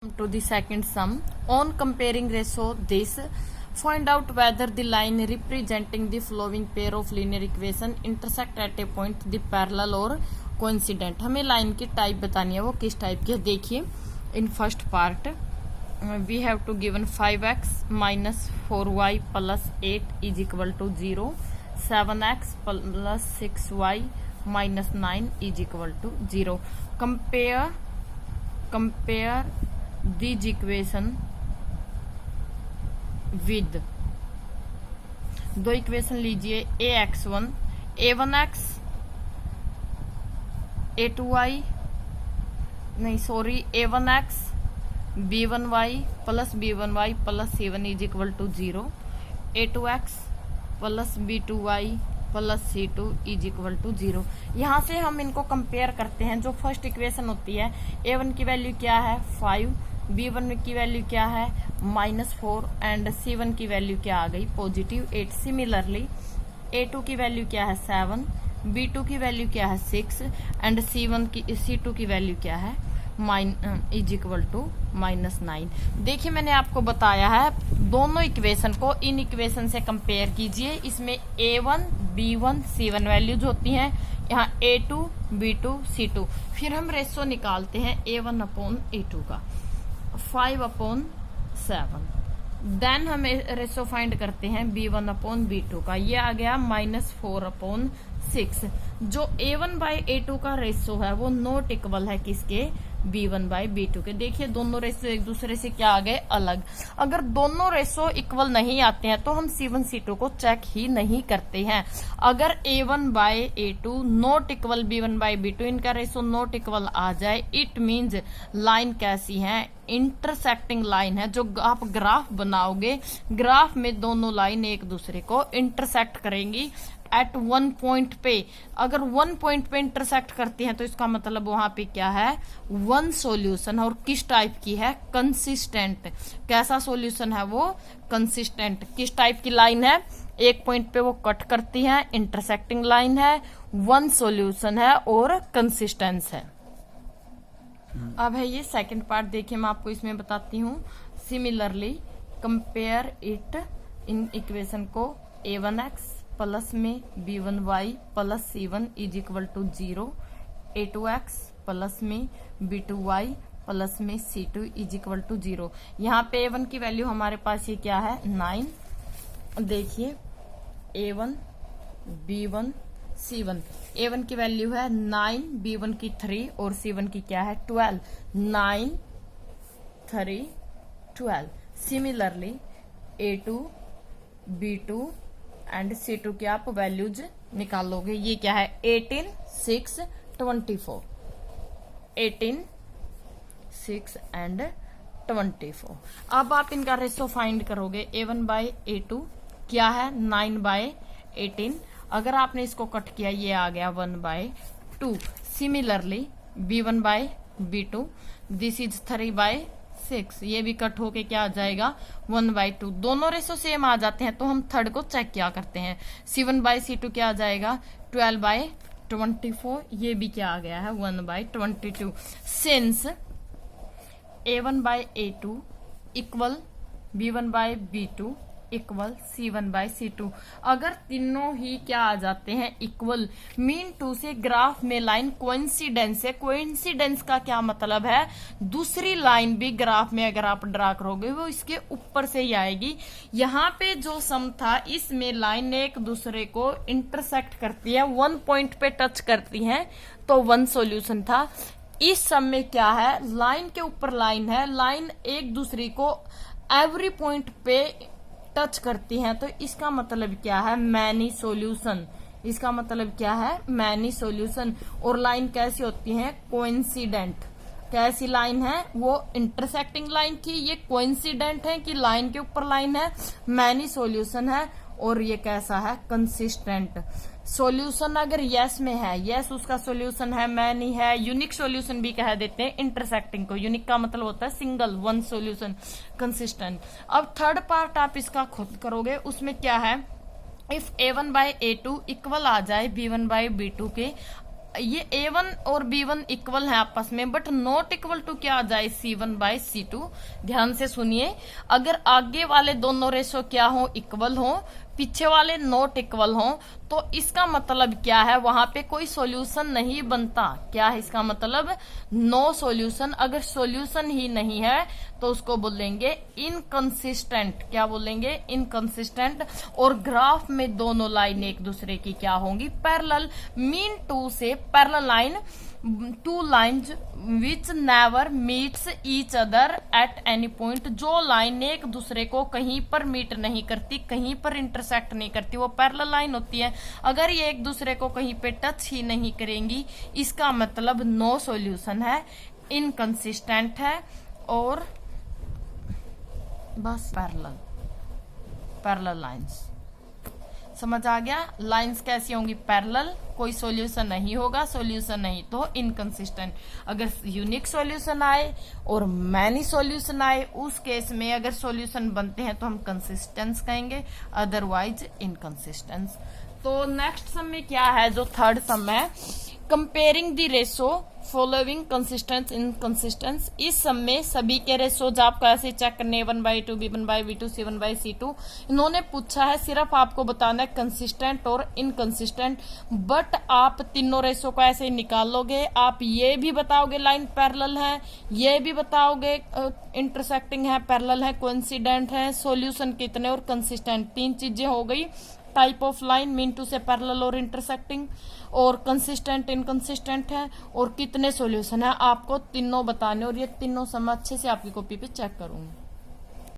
To the second sum on comparing ratio this, find out whether the line representing the following pair of linear equation intersect at a point the parallel or coincident। हमें line की type बतानी है, वो किस type की है। देखिए in first part we have to given 5x minus 4y plus 8 is equal to 0, 7x plus 6y minus 9 is equal to 0। compare these equation with, दो इक्वेशन लीजिए ax1 a1x a2y नहीं sorry a1x b1y plus b1y plus c1 is equal to 0, a2x plus b2y plus c2 is equal to 0। यहाँ से हम इनको compare करते हैं। जो फर्स्ट इक्वेशन होती है a1 की वैल्यू क्या है 5, b1 की वैल्यू क्या है -4 एंड c1 की वैल्यू क्या आ गई +8। सिमिलरली a2 की वैल्यू क्या है 7, b2 की वैल्यू क्या है 6 एंड c2 की वैल्यू क्या है इज इक्वल टू -9। देखिए मैंने आपको बताया है दोनों इक्वेशन को इन इक्वेशन से कंपेयर कीजिए। इसमें a1 b1 c1 वैल्यूज होती हैं, यहाँ a2 b2 c2। फिर हम रेशो निकालते हैं a1 अपॉन a2 का 5/7। देन हम रेशो फाइंड करते हैं b1 अपॉन b2 का, ये आ गया -4/6। जो a1 बाय a2 का रेशो है वो नॉट इक्वल है किसके b1 बाय b2 के। देखिए दोनों रेशो एक दूसरे से क्या आ गए अलग। अगर दोनों रेशो इक्वल नहीं आते हैं तो हम c1 c2 को चेक ही नहीं करते हैं। अगर a1 by a2 not equal b1 by b2, इनका रेशो नॉट इक्वल आ जाए, इट मीन्स लाइन कैसी है इंटरसेक्टिंग लाइन है। जो आप ग्राफ बनाओगे, ग्राफ में दोनों लाइन एक दूसरे को इंटरसेक्ट करेंगी एट वन पॉइंट पे। अगर वन पॉइंट पे इंटरसेक्ट करती हैं तो इसका मतलब वहां पे क्या है वन सॉल्यूशन। और किस टाइप की है कंसिस्टेंट। कैसा सॉल्यूशन है वो कंसिस्टेंट। किस टाइप की लाइन है, एक पॉइंट पे वो कट करती है, इंटरसेक्टिंग लाइन है, वन सॉल्यूशन है और कंसिस्टेंस है। अब है ये सेकंड पार्ट, देखिए मैं आपको इसमें बताती हूँ। Similarly compare it in equation को a1x प्लस में b1y plus c1 is equal to 0, a2x plus में b2y प्लस में c2 इज इक्वल टू 0। यहाँ पे a1 की वैल्यू हमारे पास ये क्या है 9। देखिए a1 b1 c1, a1 की वैल्यू है 9, b1 की 3 और c1 की क्या है 12। 9 3 12। Similarly a2 b2 and c2 की आप वैल्यूज निकालोगे। ये क्या है 18 6 24, 18 6 एंड 24। अब आप इनका रेशो फाइंड करोगे। a1 बाय a2 क्या है 9 बाय 18। अगर आपने इसको कट किया ये आ गया 1/2। Similarly b1 by b2 this is 3/6, ये भी कट होके क्या आ जाएगा 1/2। दोनों रेशो सेम आ जाते हैं तो हम थर्ड को चेक क्या करते हैं। c1 बाय c2 क्या आ जाएगा 12/24, ये भी क्या आ गया है 1/22। Since a1 by a2 equal b1 by b2 equal c1 by c2। अगर तीनों ही क्या आ जाते हैं equal, mean to say graph में लाइन कोइंसिडेंस है। कोइंसिडेंस का क्या मतलब है, दूसरी लाइन भी ग्राफ में अगर आप ड्रा करोगे वो इसके ऊपर से ही आएगी। यहाँ पे जो सम था इसमें लाइन एक दूसरे को इंटरसेक्ट करती है, वन पॉइंट पे टच करती है तो वन सॉल्यूशन था। इस सम में क्या है लाइन के ऊपर लाइन है, लाइन एक दूसरे को एवरी पॉइंट पे टच करती हैं तो इसका मतलब क्या है मैनी सॉल्यूशन। इसका मतलब क्या है मैनी सॉल्यूशन। और लाइन कैसी होती है कोइंसिडेंट। कैसी लाइन है वो इंटरसेक्टिंग लाइन थी, ये कोइंसिडेंट है कि लाइन के ऊपर लाइन है, मैनी सॉल्यूशन है। और ये कैसा है कंसिस्टेंट। सॉल्यूशन अगर यस में है, यस उसका सॉल्यूशन है, मैनी है, यूनिक सॉल्यूशन भी कह देते हैं इंटरसेक्टिंग को। यूनिक का मतलब होता है सिंगल, वन सॉल्यूशन, कंसिस्टेंट। अब थर्ड पार्ट आप इसका खुद करोगे, उसमें क्या है if a1 by a2 equal आ जाए b1 बाय b2 के, ये A1 और B1 इक्वल है आपस में, बट नॉट इक्वल टू क्या आ जाए, C1 बाय C2। ध्यान से सुनिए, अगर आगे वाले दोनों रेशो क्या हो, इक्वल हो, पीछे वाले नॉट इक्वल हो, तो इसका मतलब क्या है, वहां पे कोई सॉल्यूशन नहीं बनता। क्या है इसका मतलब, नो सॉल्यूशन। अगर सॉल्यूशन ही नहीं है तो उसको बोलेंगे इनकंसिस्टेंट। क्या बोलेंगे, इनकंसिस्टेंट। और ग्राफ में दोनों लाइन एक दूसरे की क्या होंगी, parallel. Mean to say parallel line, two lines which never meets each other at any point. जो लाइन एक दूसरे को कहीं पर मीट नहीं करती, कहीं पर इंटरसेक्ट नहीं करती, वो पैरेलल लाइन होती है। अगर ये एक दूसरे को कहीं पे टच ही नहीं करेंगी, इसका मतलब नो सॉल्यूशन है, इनकंसिस्टेंट है, और बस पैरेलल लाइंस। समझ आ गया, लाइंस कैसी होंगी, पैरेलल, कोई सॉल्यूशन नहीं होगा, सॉल्यूशन नहीं तो इनकंसिस्टेंट। अगर यूनिक सॉल्यूशन आए और मैनी सॉल्यूशन आए, उस केस में अगर सॉल्यूशन बनते हैं तो हम कंसिस्टेंस कहेंगे, अदरवाइज इनकंसिस्टेंस। तो नेक्स्ट सम में क्या है, जो थर्ड सम है, comparing the ratio following consistence inconsistence. इस सम में सभी के रेशोज आपको ऐसे चेक करने, A1/2, B1/B2, C1/C2। इन्होंने पूछा है सिर्फ आपको बताना है कंसिस्टेंट और इनकंसिस्टेंट, बट आप तीनों रेशो को ऐसे निकालोगे। आप ये भी बताओगे लाइन पैरेलल है, ये भी बताओगे इंटरसेक्टिंग है, पैरेलल है, कोइंसिडेंट है, सॉल्यूशन कितने और कंसिस्टेंट। तीन चीजें हो गई, type of line, mean to say parallel और इंटरसेक्टिंग, और कंसिस्टेंट इनकंसिस्टेंट है, और कितने सॉल्यूशन है, आपको तीनों बताने। और ये तीनों सम अच्छे से आपकी कॉपी पे चेक करूंगी।